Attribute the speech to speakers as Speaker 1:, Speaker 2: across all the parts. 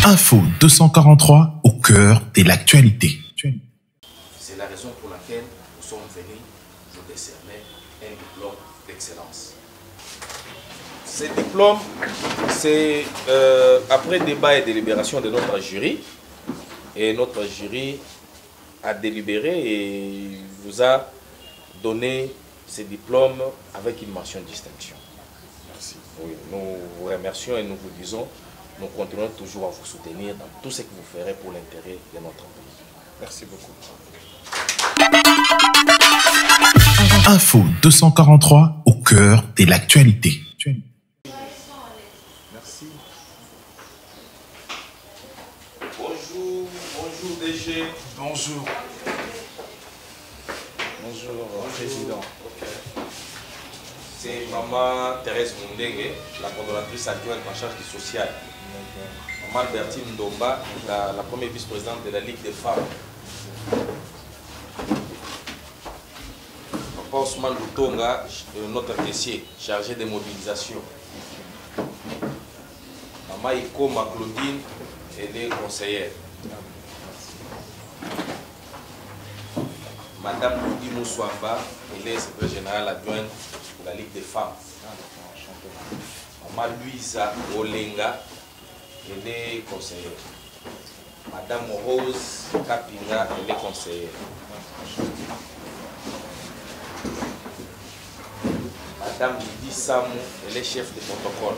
Speaker 1: Info 243 au cœur de l'actualité.
Speaker 2: C'est la raison pour laquelle nous sommes venus vous décerner un diplôme d'excellence. Ce diplôme, c'est après débat et délibération de notre jury. Et notre jury a délibéré et vous a donné ce diplôme avec une mention de distinction. Merci. Oui, nous vous remercions et nous vous disons, nous continuerons toujours à vous soutenir dans tout ce que vous ferez pour l'intérêt de notre pays. Merci beaucoup.
Speaker 1: Info 243 au cœur de l'actualité.
Speaker 2: Merci. Bonjour DG.
Speaker 3: Bonjour.
Speaker 2: Bonjour, Président. Okay. C'est Maman Thérèse Mundenge, la coordonnatrice adjointe en charge du social. Maman Albertine Ndomba, la première vice-présidente de la Ligue des femmes. Papa Ousmane Lutonga, notre caissier, chargé de mobilisation. Maman Ikoma Claudine, elle est conseillère. Madame Ludi Moussouamba, elle est secrétaire générale adjointe de la Ligue des femmes. Maman Louisa Olenga, elle est conseillère. Madame Rose Kapinga, elle est conseillère. Madame Lydie Samou, elle est chef de protocole.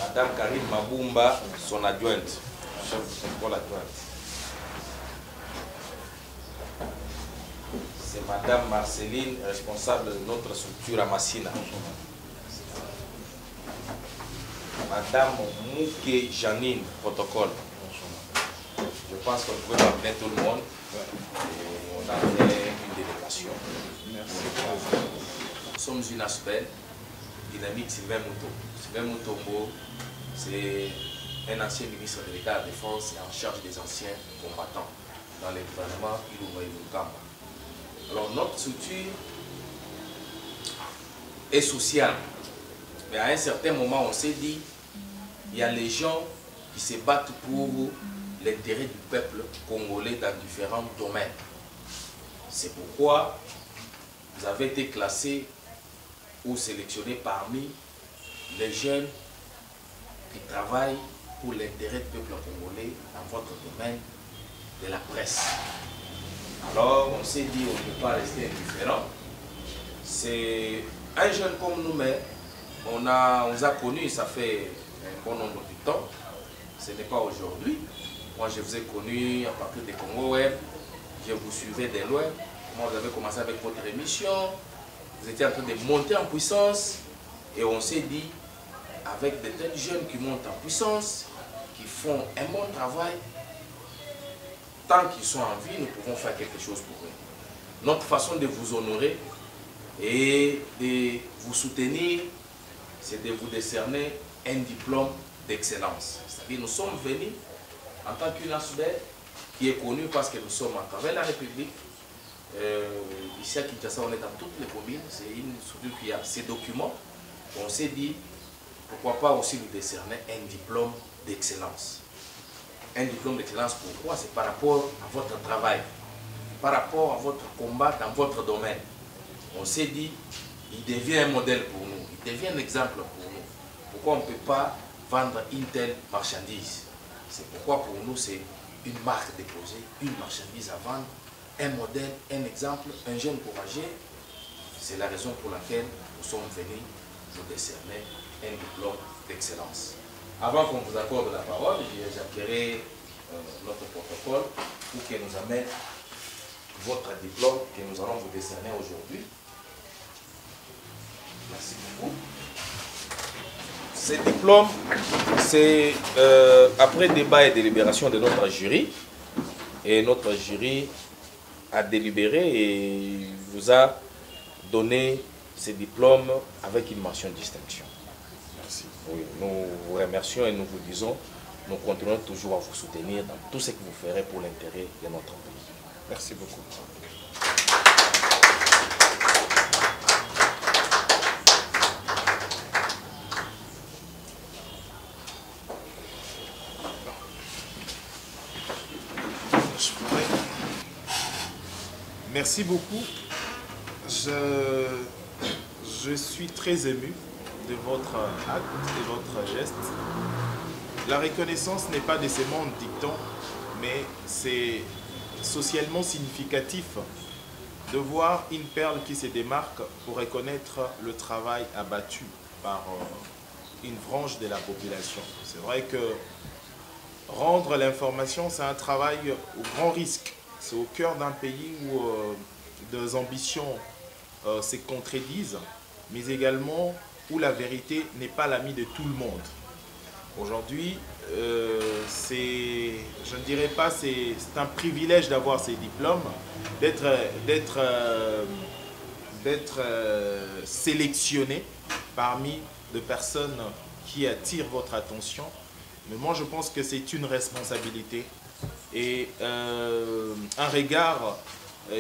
Speaker 2: Madame Karine Mabumba, son adjointe, chef de protocole adjointe. C'est Madame Marceline, responsable de notre structure à Massina. Madame Mouké Janine, protocole. Je pense qu'on pouvait appeler tout le monde. Et on a fait une délégation. Merci. Nous sommes une aspect dynamique Sylvain Mouto. Sylvain Moutombo, c'est un ancien ministre de l'État de la Défense et en charge des anciens combattants dans le gouvernement Ilunga Ilunkamba. Alors notre structure est sociale, mais à un certain moment on s'est dit, il y a les gens qui se battent pour l'intérêt du peuple congolais dans différents domaines. C'est pourquoi vous avez été classés ou sélectionnés parmi les jeunes qui travaillent pour l'intérêt du peuple congolais dans votre domaine de la presse. Alors on s'est dit, on ne peut pas rester indifférent. C'est un jeune comme nous, mais on nous a connus, ça fait un bon nombre de temps. Ce n'est pas aujourd'hui. Moi, je vous ai connu à partir de Congo Web. Je vous suivais de loin. Comment vous avez commencé avec votre émission. Vous étiez en train de monter en puissance. Et on s'est dit, avec de tels jeunes qui montent en puissance, qui font un bon travail, tant qu'ils sont en vie, nous pouvons faire quelque chose pour eux. Notre façon de vous honorer et de vous soutenir, c'est de vous décerner un diplôme d'excellence. C'est-à-dire nous sommes venus en tant qu'une ASBEL qui est connue parce que nous sommes à travers la République. Ici à Kinshasa, on est dans toutes les communes. C'est une structure qui a ces documents. On s'est dit, pourquoi pas aussi nous décerner un diplôme d'excellence. Un diplôme d'excellence, pourquoi? C'est par rapport à votre travail, par rapport à votre combat dans votre domaine. On s'est dit, il devient un modèle pour nous, il devient un exemple pour nous. Pourquoi on ne peut pas vendre une telle marchandise? C'est pourquoi pour nous c'est une marque déposée, une marchandise à vendre, un modèle, un exemple, un jeune courageux. C'est la raison pour laquelle nous sommes venus vous décerner un diplôme d'excellence. Avant qu'on vous accorde la parole, j'appellerai notre protocole pour qu'il nous amène votre diplôme que nous allons vous décerner aujourd'hui. Merci beaucoup. Ce diplôme, c'est après débat et délibération de notre jury. Et notre jury a délibéré et vous a donné ce diplôme avec une mention de distinction. Merci. Oui, nous vous remercions et nous vous disons, nous continuerons toujours à vous soutenir dans tout ce que vous ferez pour l'intérêt de notre pays. Merci beaucoup.
Speaker 3: Merci beaucoup. Je suis très ému de votre acte et votre geste. La reconnaissance n'est pas de ces mondes dictons, mais c'est socialement significatif de voir une perle qui se démarque pour reconnaître le travail abattu par une frange de la population. C'est vrai que rendre l'information, c'est un travail au grand risque. C'est au cœur d'un pays où des ambitions se contredisent, mais également où la vérité n'est pas l'amie de tout le monde. Aujourd'hui, je ne dirais pas, c'est un privilège d'avoir ces diplômes, d'être sélectionné parmi des personnes qui attirent votre attention. Mais moi, je pense que c'est une responsabilité et un regard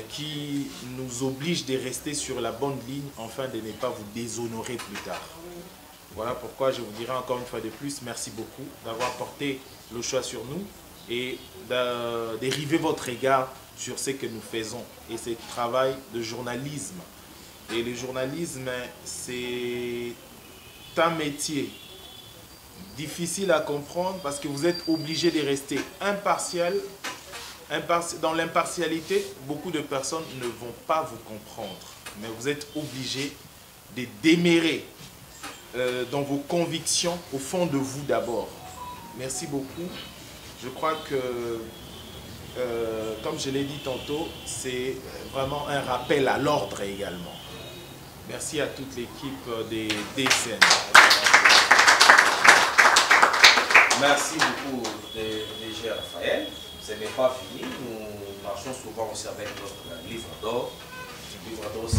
Speaker 3: qui nous oblige de rester sur la bonne ligne afin de ne pas vous déshonorer plus tard. Voilà pourquoi je vous dirai encore une fois de plus, merci beaucoup d'avoir porté le choix sur nous et de dériver votre regard sur ce que nous faisons. Et c'est le travail de journalisme. Et le journalisme, c'est un métier difficile à comprendre parce que vous êtes obligé de rester impartial. Dans l'impartialité, beaucoup de personnes ne vont pas vous comprendre. Mais vous êtes obligé de démérer dans vos convictions au fond de vous d'abord. Merci beaucoup. Je crois que, comme je l'ai dit tantôt, c'est vraiment un rappel à l'ordre également. Merci à toute l'équipe des DCN.
Speaker 2: Merci beaucoup, DG Raphaël. Ce n'est pas fini. Nous marchons souvent aussi avec notre livre d'or. Ce livre d'or, c'est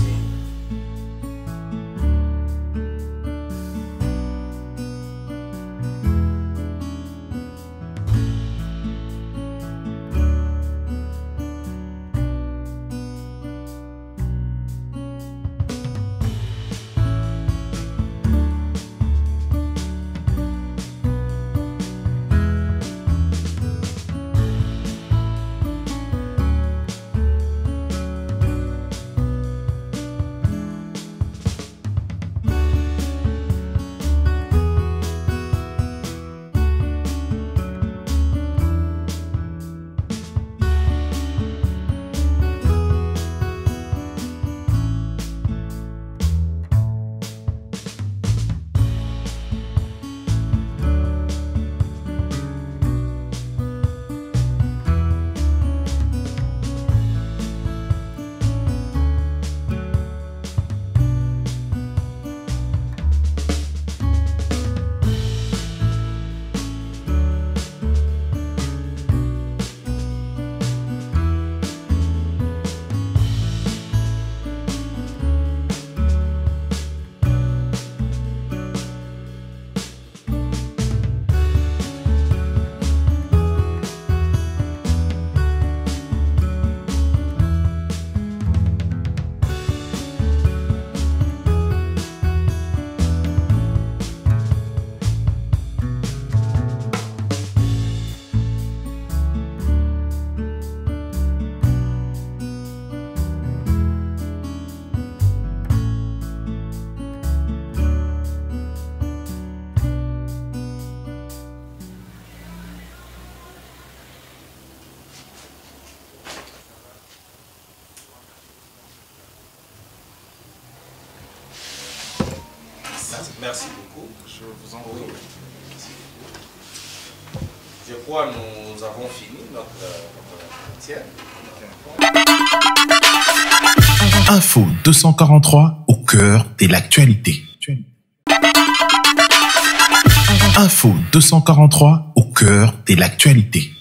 Speaker 2: Merci beaucoup.
Speaker 3: Je vous en prie.
Speaker 2: Je crois que nous avons fini notre entretien.
Speaker 1: Info 243 au cœur de l'actualité. Info 243 au cœur de l'actualité.